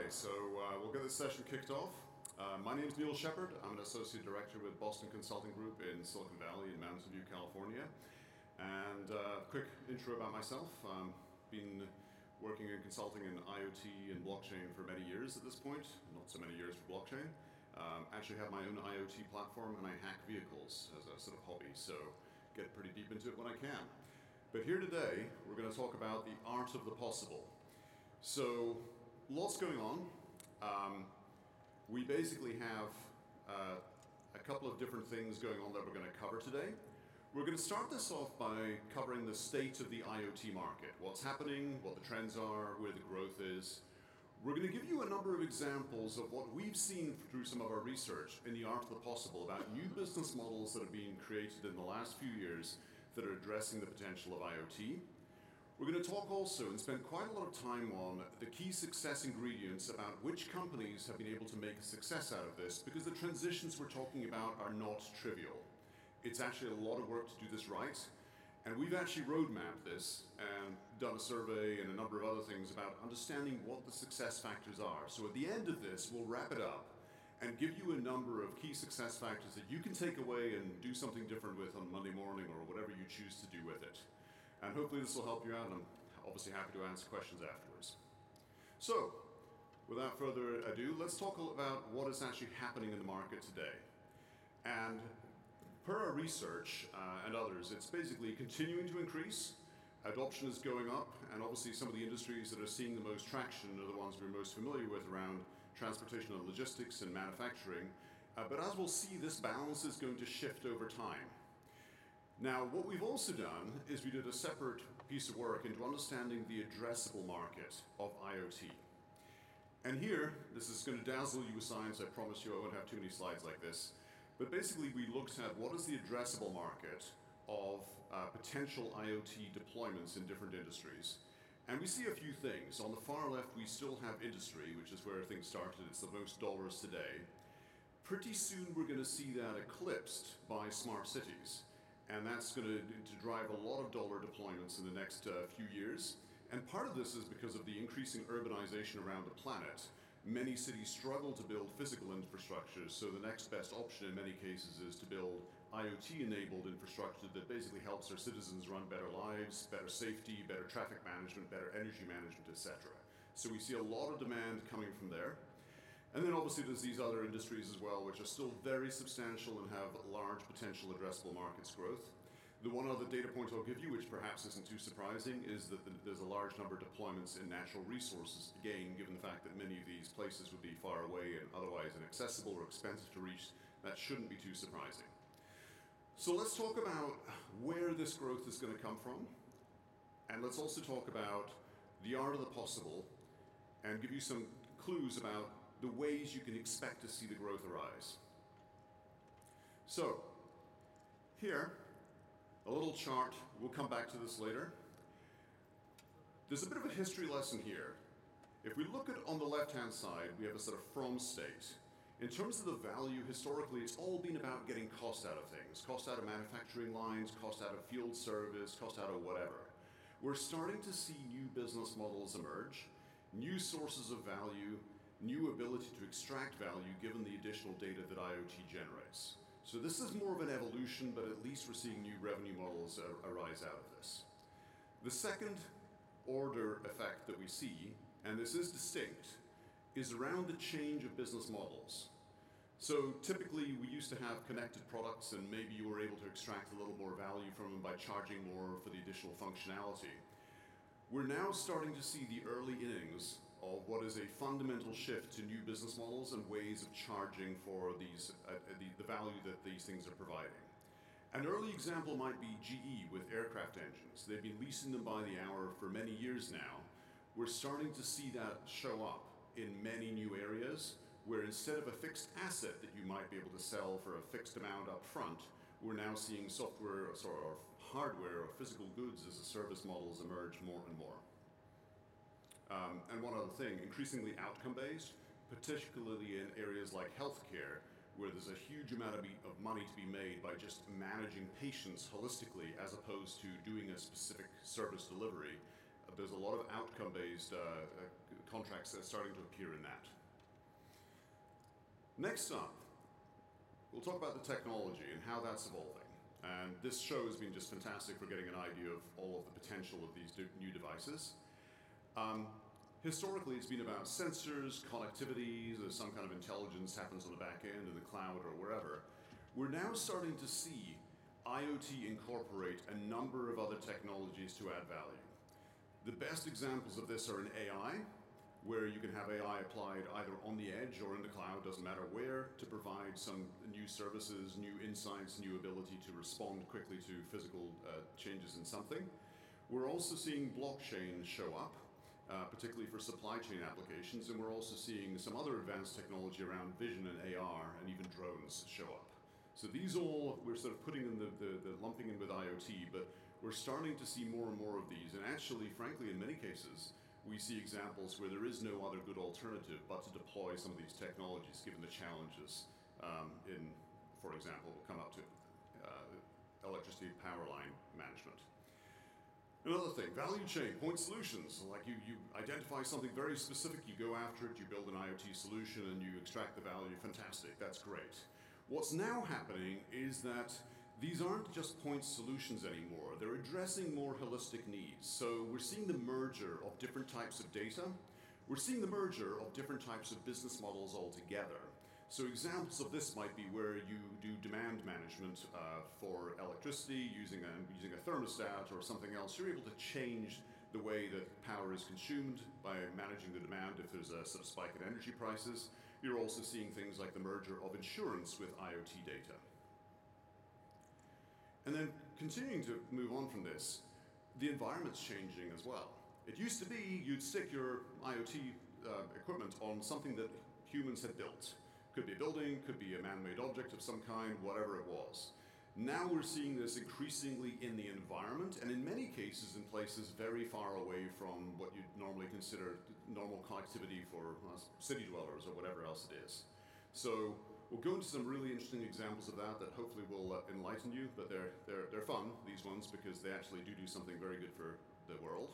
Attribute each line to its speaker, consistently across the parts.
Speaker 1: Okay, so we'll get this session kicked off. My name is Neil Shepard. I'm an associate director with Boston Consulting Group in Silicon Valley in Mountain View, California. And quick intro about myself. Been working in consulting in IoT and blockchain for many years at this point. Not so many years for blockchain. Actually have my own IoT platform and I hack vehicles as a sort of hobby, so get pretty deep into it when I can. But here today, we're going to talk about the art of the possible. So, lots going on. We basically have a couple of different things going on that we're going to cover today. We're going to start this off by covering the state of the IoT market, what's happening, what the trends are, where the growth is. We're going to give you a number of examples of what we've seen through some of our research in the art of the possible about new business models that have been created in the last few years that are addressing the potential of IoT. We're going to talk also and spend quite a lot of time on the key success ingredients about which companies have been able to make a success out of this, because the transitions we're talking about are not trivial. It's actually a lot of work to do this right, and we've actually roadmapped this and done a survey and a number of other things about understanding what the success factors are. So at the end of this, we'll wrap it up and give you a number of key success factors that you can take away and do something different with on Monday morning or whatever you choose to do with it. And hopefully this will help you out, and I'm obviously happy to answer questions afterwards. So, without further ado, let's talk about what is actually happening in the market today. And per our research and others, it's basically continuing to increase. Adoption is going up, and obviously some of the industries that are seeing the most traction are the ones we're most familiar with around transportation and logistics and manufacturing. But as we'll see, this balance is going to shift over time. Now, what we've also done is we did a separate piece of work into understanding the addressable market of IoT. And here, this is going to dazzle you with science. I promise you I won't have too many slides like this. But basically, we looked at what is the addressable market of potential IoT deployments in different industries. And we see a few things. On the far left, we still have industry, which is where things started. It's the most dollars today. Pretty soon, we're going to see that eclipsed by smart cities. And that's going to drive a lot of dollar deployments in the next few years. And part of this is because of the increasing urbanization around the planet. Many cities struggle to build physical infrastructure, so the next best option in many cases is to build IoT-enabled infrastructure that basically helps their citizens run better lives, better safety, better traffic management, better energy management, etc. So we see a lot of demand coming from there. And then obviously there's these other industries as well, which are still very substantial and have large potential addressable markets growth. The one other data point I'll give you, which perhaps isn't too surprising, is that there's a large number of deployments in natural resources, again, given the fact that many of these places would be far away and otherwise inaccessible or expensive to reach. That shouldn't be too surprising. So let's talk about where this growth is going to come from, and let's also talk about the art of the possible and give you some clues about the ways you can expect to see the growth arise. So, here, a little chart, we'll come back to this later. There's a bit of a history lesson here. If we look at on the left-hand side, we have a sort of from state. In terms of the value, historically, it's all been about getting cost out of things. Cost out of manufacturing lines, cost out of field service, cost out of whatever. We're starting to see new business models emerge, new sources of value, new ability to extract value given the additional data that IoT generates. So this is more of an evolution, but at least we're seeing new revenue models arise out of this. The second order effect that we see, and this is distinct, is around the change of business models. So typically we used to have connected products and maybe you were able to extract a little more value from them by charging more for the additional functionality. We're now starting to see the early innings of what is a fundamental shift to new business models and ways of charging for these, the value that these things are providing. An early example might be GE with aircraft engines. They've been leasing them by the hour for many years now. We're starting to see that show up in many new areas where instead of a fixed asset that you might be able to sell for a fixed amount up front, we're now seeing software or hardware or physical goods as a service models emerge more and more. And one other thing, increasingly outcome-based, particularly in areas like healthcare, where there's a huge amount of money to be made by just managing patients holistically as opposed to doing a specific service delivery. There's a lot of outcome-based contracts that are starting to appear in that. Next up, we'll talk about the technology and how that's evolving. And this show has been just fantastic for getting an idea of all of the potential of these new devices. Historically, it's been about sensors, connectivity, there's some kind of intelligence happens on the back end in the cloud or wherever. We're now starting to see IoT incorporate a number of other technologies to add value. The best examples of this are in AI, where you can have AI applied either on the edge or in the cloud, doesn't matter where, to provide some new services, new insights, new ability to respond quickly to physical changes in something. We're also seeing blockchain show up, particularly for supply chain applications, and we're also seeing some other advanced technology around vision and AR and even drones show up. So these all, we're sort of putting in the lumping in with IoT, but we're starting to see more and more of these, and actually, frankly, in many cases, we see examples where there is no other good alternative but to deploy some of these technologies, given the challenges in, for example, we'll come up to electricity power line management. Another thing, value chain, point solutions. Like you identify something very specific, you go after it, you build an IoT solution and you extract the value, fantastic, that's great. What's now happening is that these aren't just point solutions anymore. They're addressing more holistic needs. So we're seeing the merger of different types of data. We're seeing the merger of different types of business models altogether. So examples of this might be where you do demand management for electricity using a thermostat or something else. You're able to change the way that power is consumed by managing the demand if there's a sort of spike in energy prices. You're also seeing things like the merger of insurance with IoT data. And then continuing to move on from this, the environment's changing as well. It used to be you'd stick your IoT equipment on something that humans had built. Could be a building, could be a man-made object of some kind, whatever it was. Now we're seeing this increasingly in the environment, and in many cases in places very far away from what you'd normally consider normal connectivity for city dwellers or whatever else it is. So we'll go into some really interesting examples of that hopefully will enlighten you, but they're fun, these ones, because they actually do something very good for the world.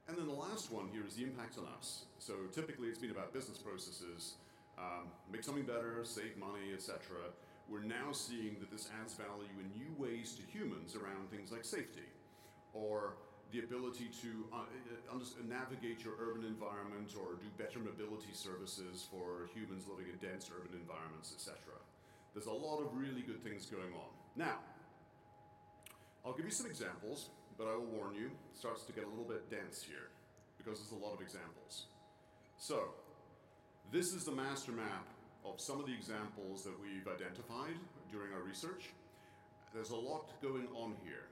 Speaker 1: And then the last one here is the impact on us. So typically it's been about business processes, make something better, save money, etc. We're now seeing that this adds value in new ways to humans around things like safety, or the ability to navigate your urban environment or do better mobility services for humans living in dense urban environments, etc. There's a lot of really good things going on. Now, I'll give you some examples, but I will warn you, it starts to get a little bit dense here because there's a lot of examples. So, this is the master map of some of the examples that we've identified during our research. There's a lot going on here.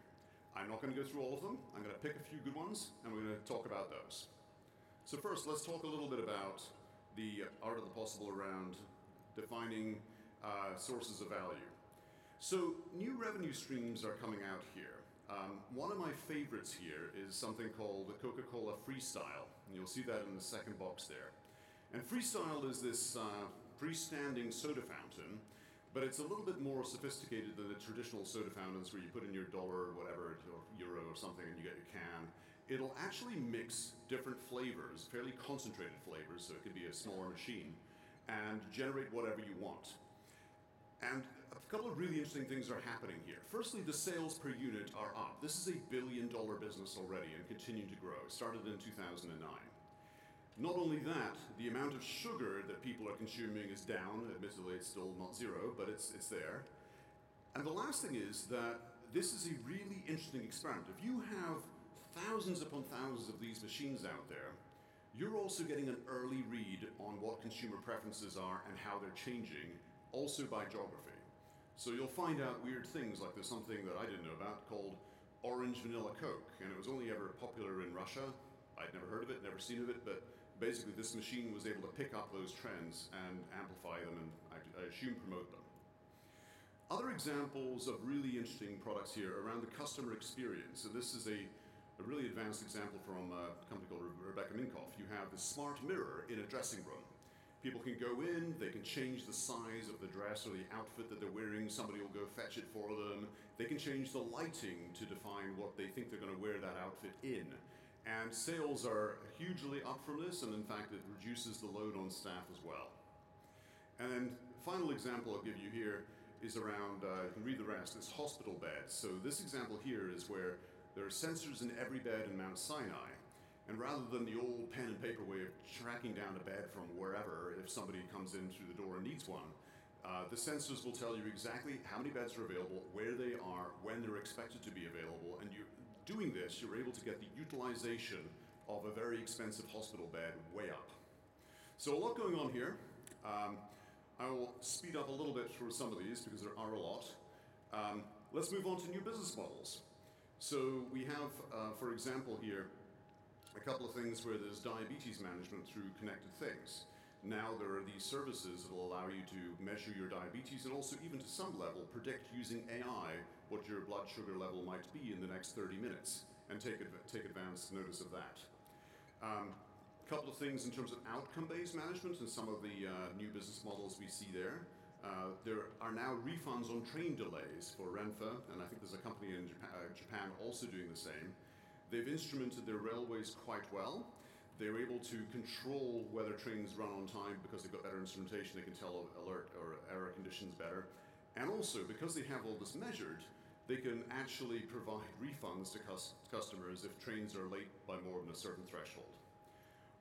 Speaker 1: I'm not going to go through all of them. I'm going to pick a few good ones, and we're going to talk about those. So first, let's talk a little bit about the art of the possible around defining sources of value. So new revenue streams are coming out here. One of my favorites here is something called the Coca-Cola Freestyle, and you'll see that in the second box there. And Freestyle is this freestanding soda fountain, but it's a little bit more sophisticated than the traditional soda fountains where you put in your dollar or whatever, or euro or something, and you get your can. It'll actually mix different flavors, fairly concentrated flavors, so it could be a smaller machine, and generate whatever you want. And a couple of really interesting things are happening here. Firstly, the sales per unit are up. This is a billion-dollar business already and continuing to grow. It started in 2009. Not only that, the amount of sugar that people are consuming is down. Admittedly, it's still not zero, but it's there. And the last thing is that this is a really interesting experiment. If you have thousands upon thousands of these machines out there, you're also getting an early read on what consumer preferences are and how they're changing, also by geography. So you'll find out weird things, like there's something that I didn't know about called orange vanilla Coke, and it was only ever popular in Russia. I'd never heard of it, never seen of it, but basically this machine was able to pick up those trends and amplify them and I assume promote them. Other examples of really interesting products here around the customer experience. So this is a really advanced example from a company called Rebecca Minkoff. You have the smart mirror in a dressing room. People can go in, they can change the size of the dress or the outfit that they're wearing, somebody will go fetch it for them. They can change the lighting to define what they think they're going to wear that outfit in. And sales are hugely up from this, and in fact it reduces the load on staff as well. And then final example I'll give you here is around, you can read the rest, it's hospital beds. So this example here is where there are sensors in every bed in Mount Sinai, and rather than the old pen and paper way of tracking down a bed from wherever if somebody comes in through the door and needs one, the sensors will tell you exactly how many beds are available, where they are, when they're expected to be available, and doing this, you're able to get the utilization of a very expensive hospital bed way up. So a lot going on here. I will speed up a little bit through some of these because there are a lot. Let's move on to new business models. So we have, for example here, a couple of things where there's diabetes management through connected things. Now there are these services that will allow you to measure your diabetes and also even to some level predict using AI what your blood sugar level might be in the next 30 minutes and take advanced notice of that. A couple of things in terms of outcome-based management and some of the new business models we see there. There are now refunds on train delays for Renfe, and I think there's a company in Japan also doing the same. They've instrumented their railways quite well. They're able to control whether trains run on time because they've got better instrumentation. They can tell alert or error conditions better. And also, because they have all this measured, they can actually provide refunds to customers if trains are late by more than a certain threshold.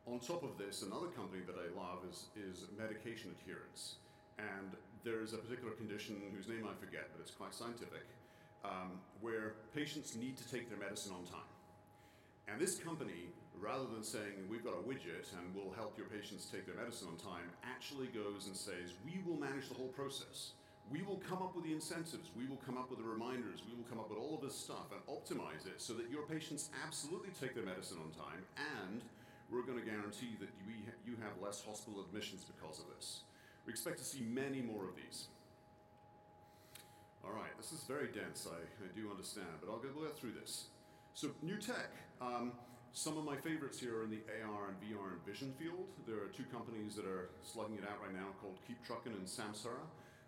Speaker 1: On top of this, another company that I love is medication adherence. And there's a particular condition whose name I forget, but it's quite scientific, where patients need to take their medicine on time. And this company, rather than saying, we've got a widget and we'll help your patients take their medicine on time, actually goes and says, we will manage the whole process. We will come up with the incentives, we will come up with the reminders, we will come up with all of this stuff and optimize it so that your patients absolutely take their medicine on time, and we're going to guarantee that you have less hospital admissions because of this. We expect to see many more of these. All right, this is very dense, I do understand, but I'll go through this. So, new tech. Some of my favorites here are in the AR and VR and vision field. There are two companies that are slugging it out right now called Keep Truckin' and Samsara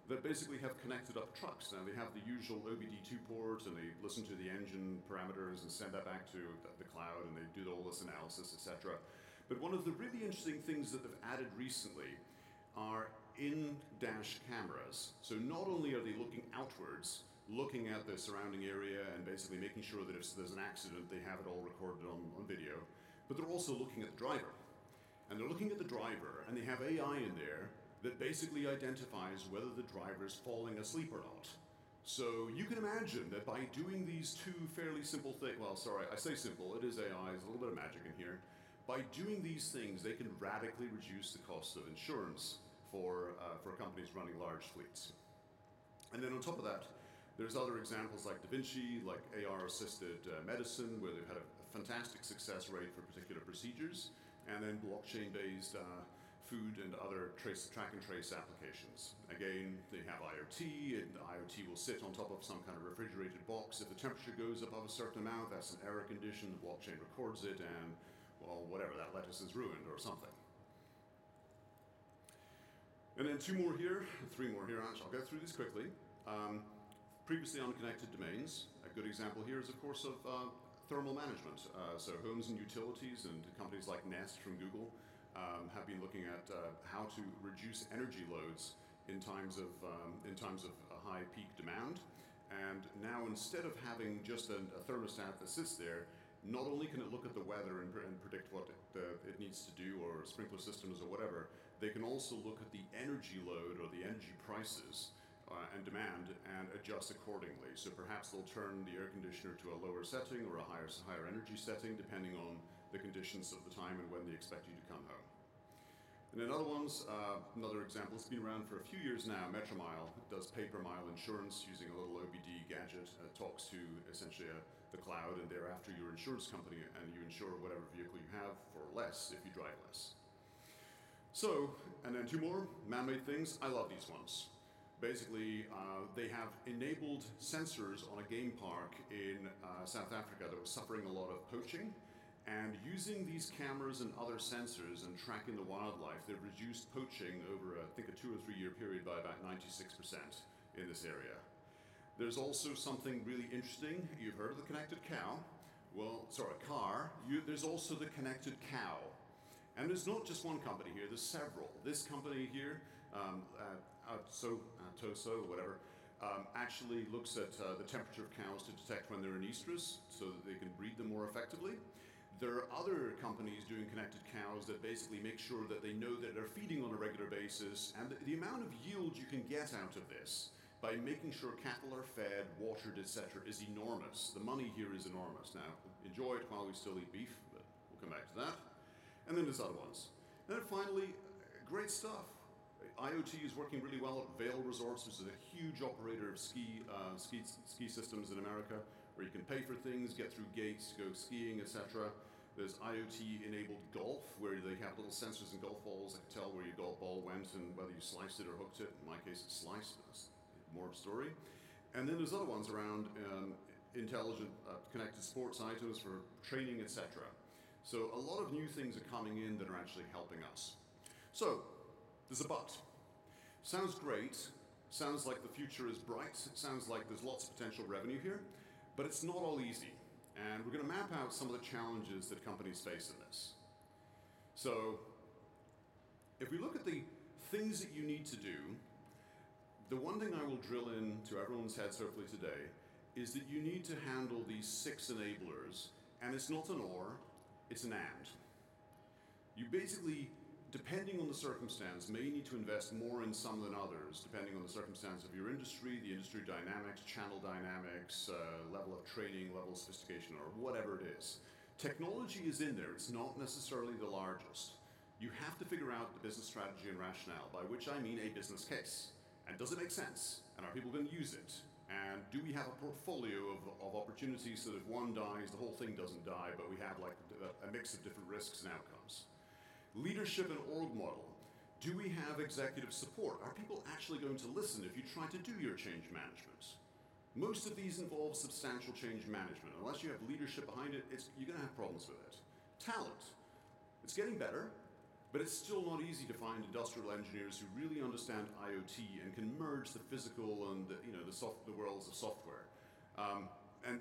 Speaker 1: that basically have connected up trucks. Now they have the usual OBD2 port and they listen to the engine parameters and send that back to the cloud and they do all this analysis, etc. But one of the really interesting things that they've added recently are in-dash cameras. So not only are they looking outwards, looking at the surrounding area and basically making sure that if there's an accident, they have it all recorded on video, but they're also looking at the driver. And they're looking at the driver, and they have AI in there that basically identifies whether the driver's falling asleep or not. So you can imagine that by doing these two fairly simple things, well, sorry, I say simple, it is AI, there's a little bit of magic in here. By doing these things, they can radically reduce the cost of insurance for companies running large fleets. And then on top of that, there's other examples like Da Vinci, like AR-assisted medicine, where they've had a fantastic success rate for particular procedures, and then blockchain-based food and other track and trace applications. Again, they have IoT, and the IoT will sit on top of some kind of refrigerated box. If the temperature goes above a certain amount, that's an error condition, the blockchain records it, and, well, whatever, that lettuce is ruined or something. And then three more here, actually, I'll go through these quickly. Previously unconnected domains. A good example here is, of course, of thermal management. So homes and utilities and companies like Nest from Google have been looking at how to reduce energy loads in times of a high peak demand. And now instead of having just a thermostat that sits there, not only can it look at the weather and predict what it needs to do, or sprinkler systems or whatever, they can also look at the energy load or the energy prices and demand and adjust accordingly. So perhaps they'll turn the air conditioner to a lower setting or a higher energy setting depending on the conditions of the time and when they expect you to come home. And then other ones, another example, it's been around for a few years now, Metromile does pay-per-mile insurance using a little OBD gadget. Talks to essentially the cloud and thereafter your insurance company, and you insure whatever vehicle you have for less if you drive less. So, and then two more, man-made things. I love these ones. Basically, they have enabled sensors on a game park in South Africa that was suffering a lot of poaching. And using these cameras and other sensors and tracking the wildlife, they've reduced poaching over, I think, a 2 or 3 year period by about 96% in this area. There's also something really interesting. You've heard of the connected cow. well, sorry, a car, there's also the connected cow. And there's not just one company here, there's several. This company here, Toso, whatever, actually looks at the temperature of cows to detect when they're in estrus so that they can breed them more effectively. There are other companies doing connected cows that basically make sure that they know that they're feeding on a regular basis, and the amount of yield you can get out of this by making sure cattle are fed, watered, etc. is enormous. The money here is enormous. Now, enjoy it while we still eat beef, but we'll come back to that. And then there's other ones. And then finally, great stuff. IoT is working really well at Vail Resorts, which is a huge operator of ski systems in America, where you can pay for things, get through gates, go skiing, etc. There's IoT-enabled golf, where they have little sensors in golf balls that can tell where your golf ball went and whether you sliced it or hooked it. In my case, it's sliced, but that's more of a story. And then there's other ones around intelligent connected sports items for training, etc. So a lot of new things are coming in that are actually helping us. So, there's a but. Sounds great, sounds like the future is bright, sounds like there's lots of potential revenue here, but it's not all easy. And we're going to map out some of the challenges that companies face in this. So, if we look at the things that you need to do, the one thing I will drill into everyone's heads hopefully today is that you need to handle these 6 enablers, and it's not an or, it's an and. You basically, depending on the circumstance, may need to invest more in some than others, depending on the circumstance of your industry, the industry dynamics, channel dynamics, level of training, level of sophistication, or whatever it is. Technology is in there, it's not necessarily the largest. You have to figure out the business strategy and rationale, by which I mean a business case. And does it make sense? And are people going to use it? And do we have a portfolio of opportunities so that if one dies, the whole thing doesn't die, but we have like a mix of different risks and outcomes? Leadership and org model. Do we have executive support? Are people actually going to listen if you try to do your change management? Most of these involve substantial change management. Unless you have leadership behind it, you're going to have problems with it. Talent. It's getting better, but it's still not easy to find industrial engineers who really understand IoT and can merge the physical and the worlds of software. And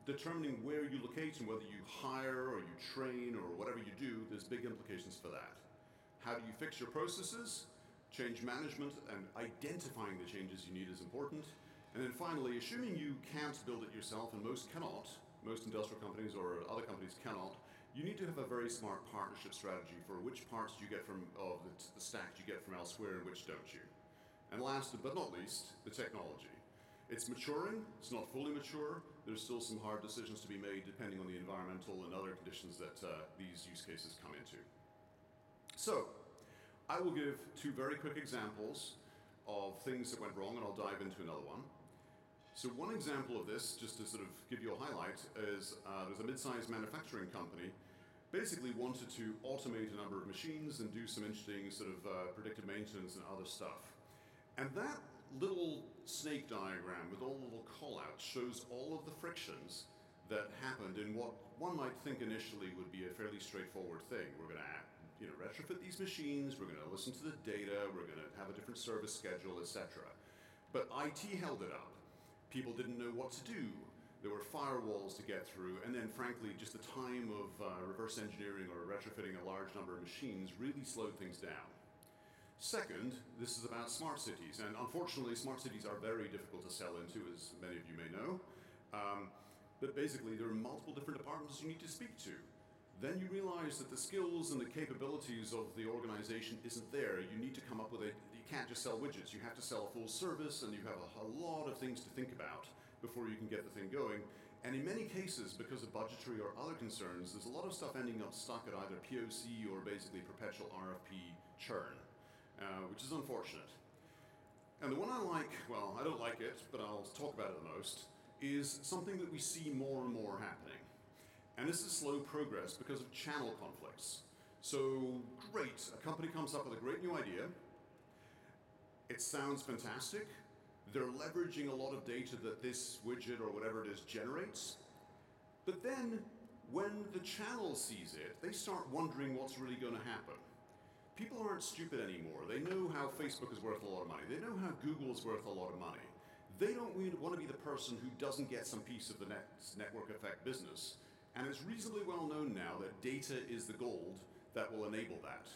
Speaker 1: determining where you locate and whether you hire or you train or whatever you do, there's big implications for that. How do you fix your processes? Change management and identifying the changes you need is important. And then finally, assuming you can't build it yourself, and most cannot, most industrial companies or other companies cannot, you need to have a very smart partnership strategy for which parts do you get from the stack you get from elsewhere and which don't you. And last but not least, the technology. It's maturing, it's not fully mature, there's still some hard decisions to be made depending on the environmental and other conditions that these use cases come into. So, I will give 2 very quick examples of things that went wrong, and I'll dive into another one. So one example of this, just to sort of give you a highlight, is there's a mid-sized manufacturing company basically wanted to automate a number of machines and do some interesting sort of predictive maintenance and other stuff. And that little snake diagram with all the little call-outs shows all of the frictions that happened in what one might think initially would be a fairly straightforward thing. We're going to retrofit these machines, we're going to listen to the data, we're going to have a different service schedule, etc. But IT held it up. People didn't know what to do. There were firewalls to get through, and then frankly, just the time of reverse engineering or retrofitting a large number of machines really slowed things down. Second, this is about smart cities, and unfortunately smart cities are very difficult to sell into, as many of you may know. But basically there are multiple different departments you need to speak to. Then you realize that the skills and the capabilities of the organization isn't there. You need to come up with you can't just sell widgets, you have to sell a full service, and you have a lot of things to think about before you can get the thing going. And in many cases, because of budgetary or other concerns, there's a lot of stuff ending up stuck at either POC or basically perpetual RFP churn. Which is unfortunate. And the one I like, well, I don't like it, but I'll talk about it the most, is something that we see more and more happening. And this is slow progress because of channel conflicts. So, great, a company comes up with a great new idea. It sounds fantastic. They're leveraging a lot of data that this widget or whatever it is generates. But then, when the channel sees it, they start wondering what's really going to happen. People aren't stupid anymore. They know how Facebook is worth a lot of money. They know how Google is worth a lot of money. They don't want to be the person who doesn't get some piece of the network effect business. And it's reasonably well known now that data is the gold that will enable that.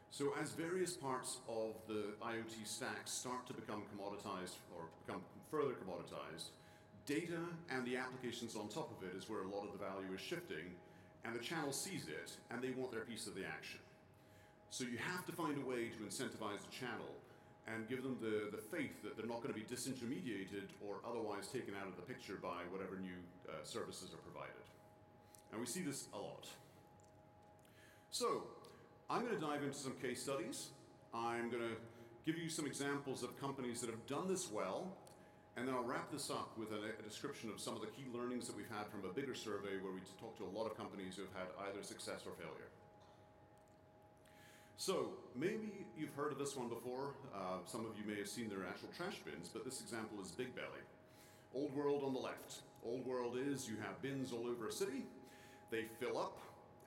Speaker 1: So as various parts of the IoT stack start to become commoditized or become further commoditized, data and the applications on top of it is where a lot of the value is shifting, and the channel sees it and they want their piece of the action. So you have to find a way to incentivize the channel and give them the faith that they're not going to be disintermediated or otherwise taken out of the picture by whatever new services are provided. And we see this a lot. So, I'm going to dive into some case studies. I'm going to give you some examples of companies that have done this well, and then I'll wrap this up with a description of some of the key learnings that we've had from a bigger survey where we talked to a lot of companies who have had either success or failure. So, maybe you've heard of this one before. Some of you may have seen their actual trash bins, but this example is Big Belly. Old World on the left. Old World is you have bins all over a city. They fill up,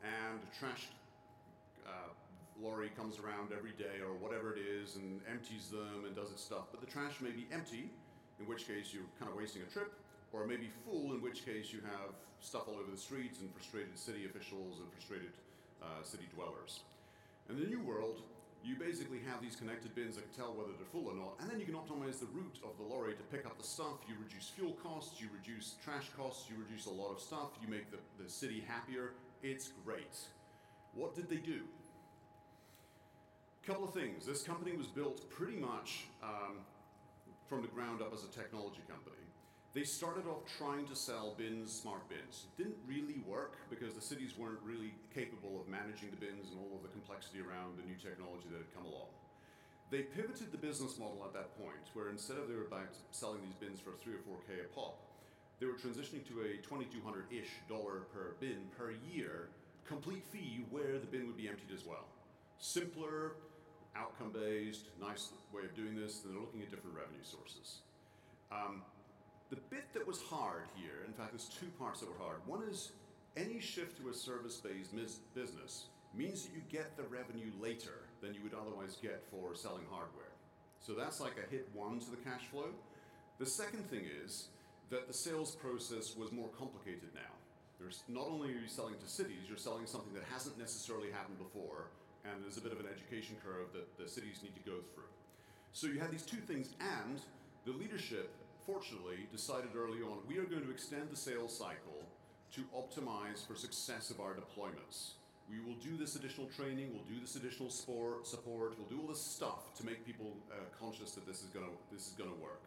Speaker 1: and a trash lorry comes around every day or whatever it is and empties them and does its stuff. But the trash may be empty, in which case you're kind of wasting a trip, or it may be full, in which case you have stuff all over the streets and frustrated city officials and frustrated city dwellers. In the new world, you basically have these connected bins that can tell whether they're full or not, and then you can optimize the route of the lorry to pick up the stuff. You reduce fuel costs, you reduce trash costs, you reduce a lot of stuff, you make the city happier. It's great. What did they do? Couple of things. This company was built pretty much from the ground up as a technology company. They started off trying to sell bins, smart bins. It didn't really work because the cities weren't really capable of managing the bins and all of the complexity around the new technology that had come along. They pivoted the business model at that point, where instead of they were about selling these bins for $3 or $4K a pop, they were transitioning to a $2,200-ish per bin per year, complete fee where the bin would be emptied as well. Simpler, outcome-based, nice way of doing this, and they're looking at different revenue sources. The bit that was hard here, in fact, there's two parts that were hard. One is any shift to a service-based business means that you get the revenue later than you would otherwise get for selling hardware. So that's like a hit one to the cash flow. The second thing is that the sales process was more complicated now. There's not only are you selling to cities, you're selling something that hasn't necessarily happened before, and there's a bit of an education curve that the cities need to go through. So you had these two things, and the leadership, fortunately, decided early on, we are going to extend the sales cycle to optimize for success of our deployments. We will do this additional training, we'll do this additional support, we'll do all this stuff to make people conscious that this is gonna work.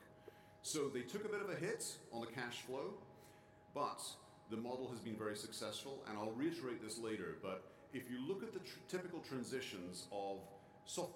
Speaker 1: So they took a bit of a hit on the cash flow, but the model has been very successful, and I'll reiterate this later, but if you look at the typical transitions of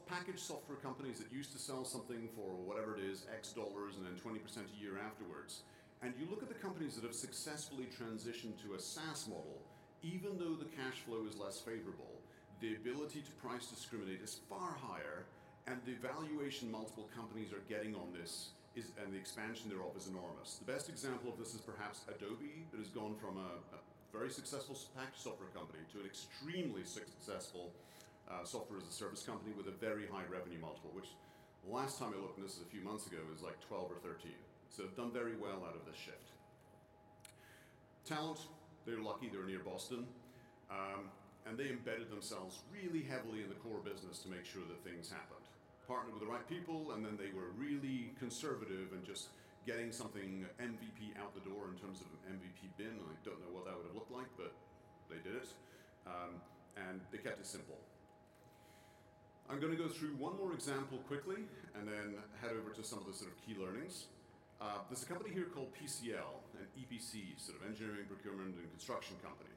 Speaker 1: packaged software companies that used to sell something for whatever it is, X dollars, and then 20% a year afterwards, and you look at the companies that have successfully transitioned to a SaaS model, even though the cash flow is less favorable, the ability to price discriminate is far higher, and the valuation multiple companies are getting on this and the expansion thereof is enormous. The best example of this is perhaps Adobe, that has gone from a very successful packaged software company to an extremely successful software as a service company with a very high revenue multiple, which last time I looked, and this is a few months ago, is like 12 or 13. So they've done very well out of this shift. Talent, they're lucky, they're near Boston, and they embedded themselves really heavily in the core business to make sure that things happened. Partnered with the right people, and then they were really conservative and just getting something MVP out the door in terms of an MVP bin. I don't know what that would have looked like, but they did it, and they kept it simple. I'm going to go through one more example quickly and then head over to some of the sort of key learnings. There's a company here called PCL, an EPC, sort of engineering, procurement, and construction company.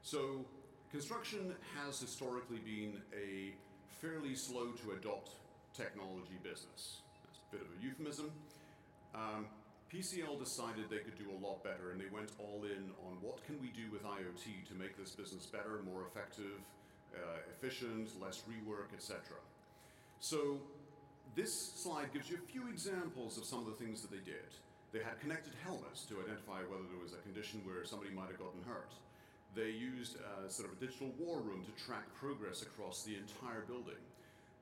Speaker 1: So construction has historically been a fairly slow to adopt technology business. That's a bit of a euphemism. PCL decided they could do a lot better, and they went all in on what can we do with IoT to make this business better, more effective, efficient, less rework, etc. So this slide gives you a few examples of some of the things that they did. They had connected helmets to identify whether there was a condition where somebody might have gotten hurt. They used sort of a digital war room to track progress across the entire building.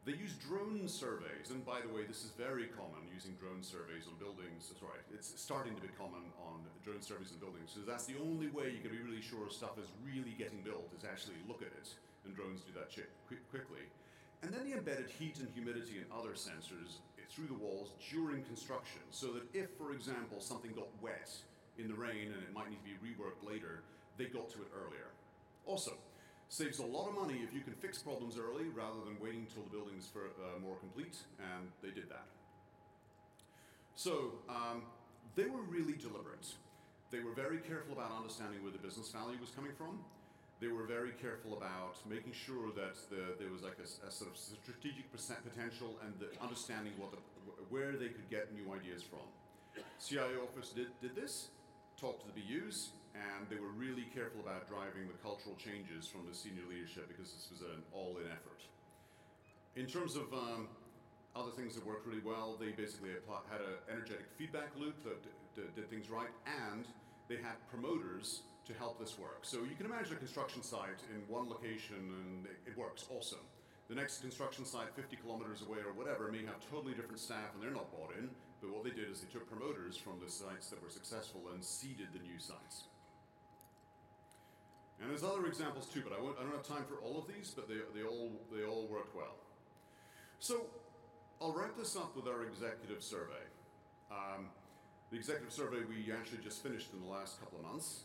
Speaker 1: They use drone surveys, and by the way, this is very common, using drone surveys on buildings. That's right, it's starting to be common on drone surveys on buildings, because that's the only way you can be really sure stuff is really getting built, is actually look at it, and drones do that quickly. And then the embedded heat and humidity and other sensors through the walls during construction, so that if, for example, something got wet in the rain and it might need to be reworked later, they got to it earlier. Also, saves a lot of money if you can fix problems early rather than waiting until the building is more complete, and they did that. So they were really deliberate. They were very careful about understanding where the business value was coming from. They were very careful about making sure that there was like a sort of strategic potential and the understanding where they could get new ideas from. CIO office did this, talked to the BUs, and they were really careful about driving the cultural changes from the senior leadership, because this was an all-in effort. In terms of other things that worked really well, they basically had an energetic feedback loop that did things right, and they had promoters to help this work. So you can imagine a construction site in one location and it works, awesome. The next construction site 50 kilometers away or whatever may have totally different staff and they're not bought in, but what they did is they took promoters from the sites that were successful and seeded the new sites. And there's other examples too, but I don't have time for all of these, but they all worked well. So I'll wrap this up with our executive survey. The executive survey we actually just finished in the last couple of months.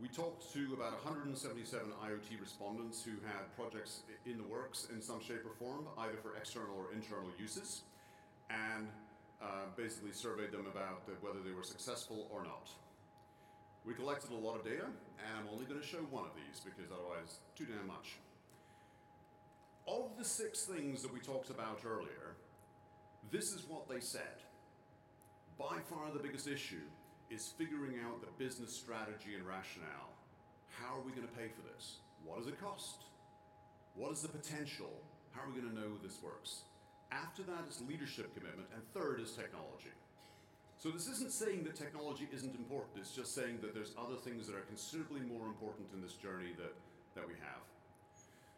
Speaker 1: We talked to about 177 IoT respondents who had projects in the works in some shape or form, either for external or internal uses, and basically surveyed them about whether they were successful or not. We collected a lot of data, and I'm only going to show one of these because otherwise, too damn much. Of the 6 things that we talked about earlier, this is what they said. By far the biggest issue is figuring out the business strategy and rationale. How are we going to pay for this? What does it cost? What is the potential? How are we going to know this works? After that is leadership commitment, and third is technology. So this isn't saying that technology isn't important, it's just saying that there's other things that are considerably more important in this journey that we have.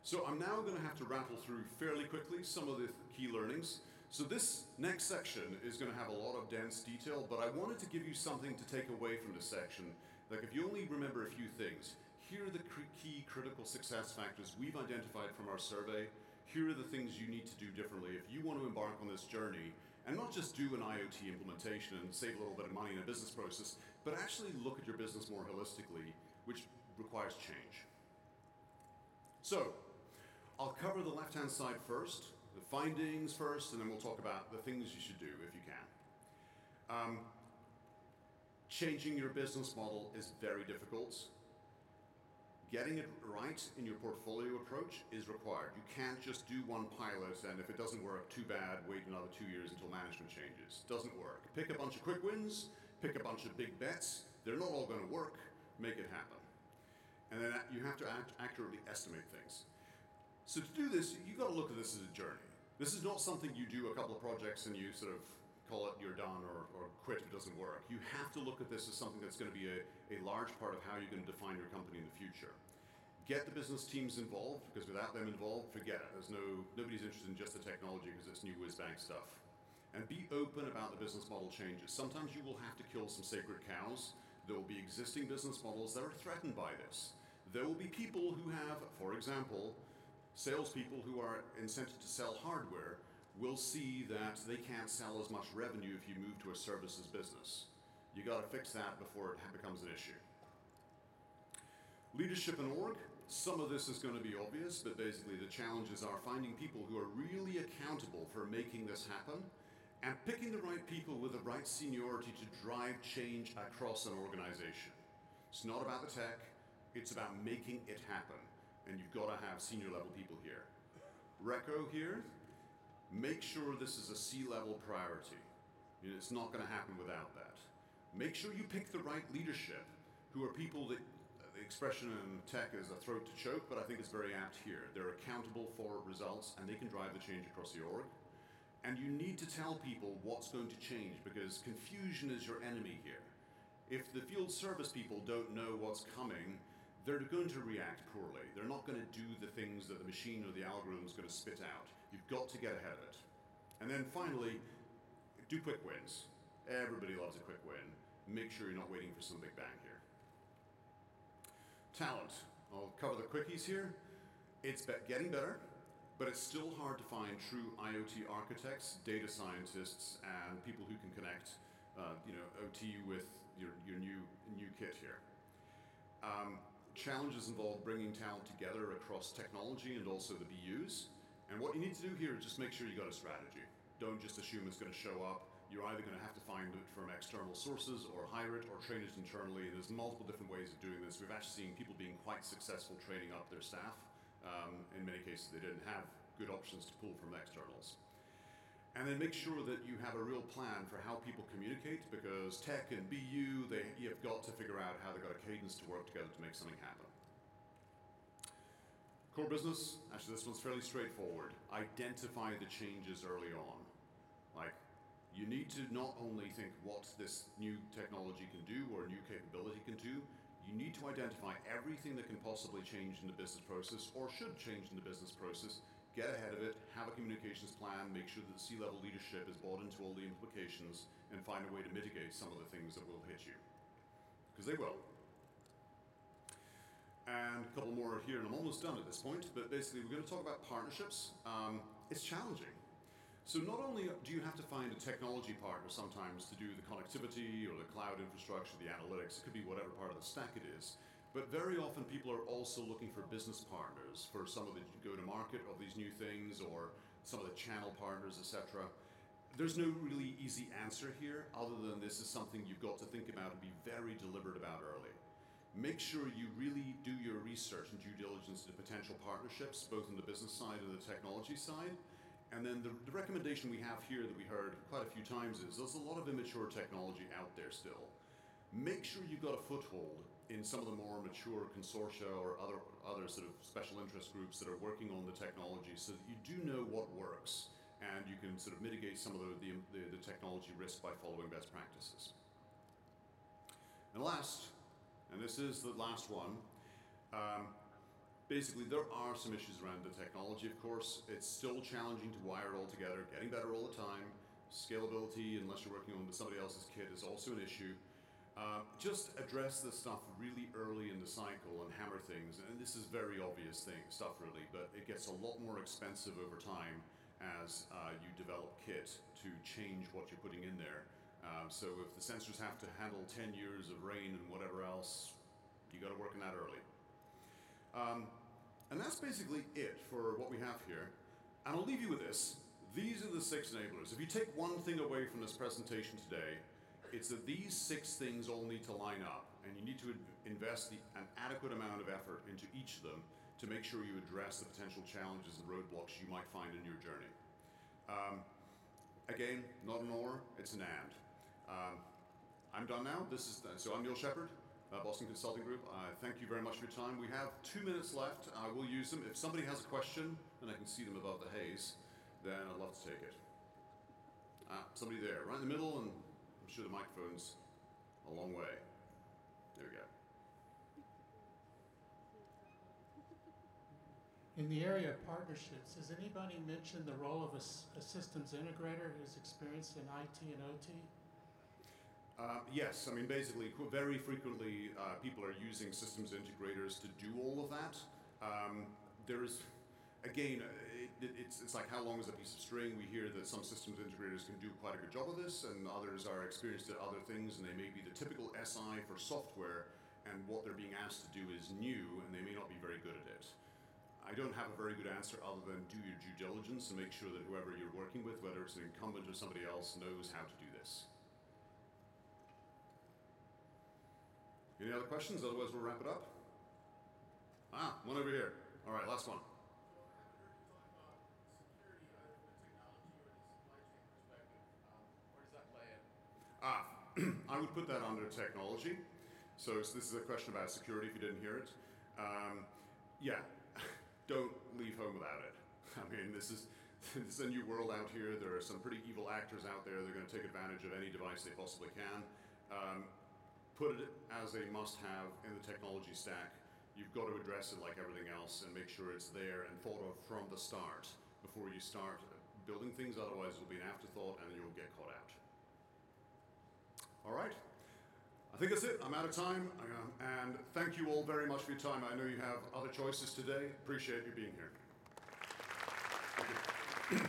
Speaker 1: So I'm now going to have to rattle through fairly quickly some of the key learnings. So this next section is going to have a lot of dense detail, but I wanted to give you something to take away from this section. Like if you only remember a few things, here are the key critical success factors we've identified from our survey. Here are the things you need to do differently if you want to embark on this journey and not just do an IoT implementation and save a little bit of money in a business process, but actually look at your business more holistically, which requires change. So I'll cover the left-hand side first, the findings first, and then we'll talk about the things you should do if you can. Changing your business model is very difficult. Getting it right in your portfolio approach is required. You can't just do one pilot, and if it doesn't work, too bad, wait another 2 years until management changes. Doesn't work. Pick a bunch of quick wins, pick a bunch of big bets. They're not all going to work. Make it happen. And then you have to accurately estimate things. So to do this, you've got to look at this as a journey. This is not something you do a couple of projects and you sort of call it you're done or quit if it doesn't work. You have to look at this as something that's going to be a large part of how you're going to define your company in the future. Get the business teams involved, because without them involved, forget it. Nobody's interested in just the technology because it's new whiz-bang stuff. And be open about the business model changes. Sometimes you will have to kill some sacred cows. There will be existing business models that are threatened by this. There will be people who have, for example, salespeople who are incented to sell hardware will see that they can't sell as much revenue if you move to a services business. You got to fix that before it becomes an issue. Leadership and org. Some of this is going to be obvious, but basically the challenges are finding people who are really accountable for making this happen and picking the right people with the right seniority to drive change across an organization. It's not about the tech, it's about making it happen, and you've got to have senior level people here. Reco here, make sure this is a C-level priority. It's not going to happen without that. Make sure you pick the right leadership who are people that the expression in tech is a throat to choke, but I think it's very apt here. They're accountable for results and they can drive the change across the org. And you need to tell people what's going to change because confusion is your enemy here. If the field service people don't know what's coming, they're going to react poorly. They're not going to do the things that the machine or the algorithm is going to spit out. You've got to get ahead of it. And then finally, do quick wins. Everybody loves a quick win. Make sure you're not waiting for some big bang here. Talent. I'll cover the quickies here. It's getting better, but it's still hard to find true IoT architects, data scientists, and people who can connect OT with your new kit here. Challenges involve bringing talent together across technology and also the BUs. And what you need to do here is just make sure you got a strategy. Don't just assume it's going to show up. You're either going to have to find it from external sources or hire it or train it internally. And there's multiple different ways of doing this. We've actually seen people being quite successful training up their staff. In many cases, they didn't have good options to pull from externals. And then make sure that you have a real plan for how people communicate, because tech and BU, you've got to figure out how they've got a cadence to work together to make something happen. Core business, actually this one's fairly straightforward. Identify the changes early on. Like, you need to not only think what this new technology can do or new capability can do, you need to identify everything that can possibly change in the business process or should change in the business process. Get ahead of it, have a communications plan, make sure that the C-level leadership is bought into all the implications, and find a way to mitigate some of the things that will hit you. Because they will. And a couple more here, and I'm almost done at this point, but basically we're going to talk about partnerships. It's challenging. So not only do you have to find a technology partner sometimes to do the connectivity or the cloud infrastructure, the analytics, it could be whatever part of the stack it is, but very often people are also looking for business partners for some of the go-to-market of these new things or some of the channel partners, etc. There's no really easy answer here other than this is something you've got to think about and be very deliberate about early. Make sure you really do your research and due diligence into potential partnerships, both on the business side and the technology side. And then the recommendation we have here that we heard quite a few times is there's a lot of immature technology out there still. Make sure you've got a foothold in some of the more mature consortia or other sort of special interest groups that are working on the technology so that you do know what works and you can sort of mitigate some of the technology risk by following best practices. And last, and this is the last one, basically there are some issues around the technology, of course. It's still challenging to wire it all together, getting better all the time. Scalability, unless you're working on somebody else's kit, is also an issue. Just address this stuff really early in the cycle and hammer things. And this is very obvious stuff really, but it gets a lot more expensive over time as you develop kit to change what you're putting in there. So if the sensors have to handle 10 years of rain and whatever else, you got to work on that early. And that's basically it for what we have here. And I'll leave you with this. These are the 6 enablers. If you take one thing away from this presentation today, it's that these 6 things all need to line up, and you need to invest an adequate amount of effort into each of them to make sure you address the potential challenges and roadblocks you might find in your journey. Again, not an or, it's an and. I'm done now. So I'm Neil Shepard, Boston Consulting Group. Thank you very much for your time. We have 2 minutes left. I will use them. If somebody has a question, and I can see them above the haze, then I'd love to take it. Somebody there, right in the middle, and I'm sure the microphone's a long way. There we go.
Speaker 2: In the area of partnerships, has anybody mentioned the role of a systems integrator who's experienced in IT and OT?
Speaker 1: Yes, I mean basically very frequently people are using systems integrators to do all of that. There's, again, it's like how long is a piece of string? We hear that some systems integrators can do quite a good job of this and others are experienced at other things and they may be the typical SI for software and what they're being asked to do is new and they may not be very good at it. I don't have a very good answer other than do your due diligence and make sure that whoever you're working with, whether it's an incumbent or somebody else, knows how to do this. Any other questions? Otherwise we'll wrap it up. One over here. All right, last one. I would put that under technology. So this is a question about security if you didn't hear it. Yeah, don't leave home without it. I mean, this is a new world out here. There are some pretty evil actors out there. They're going to take advantage of any device they possibly can. Put it as a must-have in the technology stack. you've got to address it like everything else and make sure it's there and thought of from the start before you start building things. Otherwise, it'll be an afterthought and you'll get caught out. All right. I think that's it. I'm out of time. And thank you all very much for your time. I know you have other choices today. Appreciate you being here. Thank you.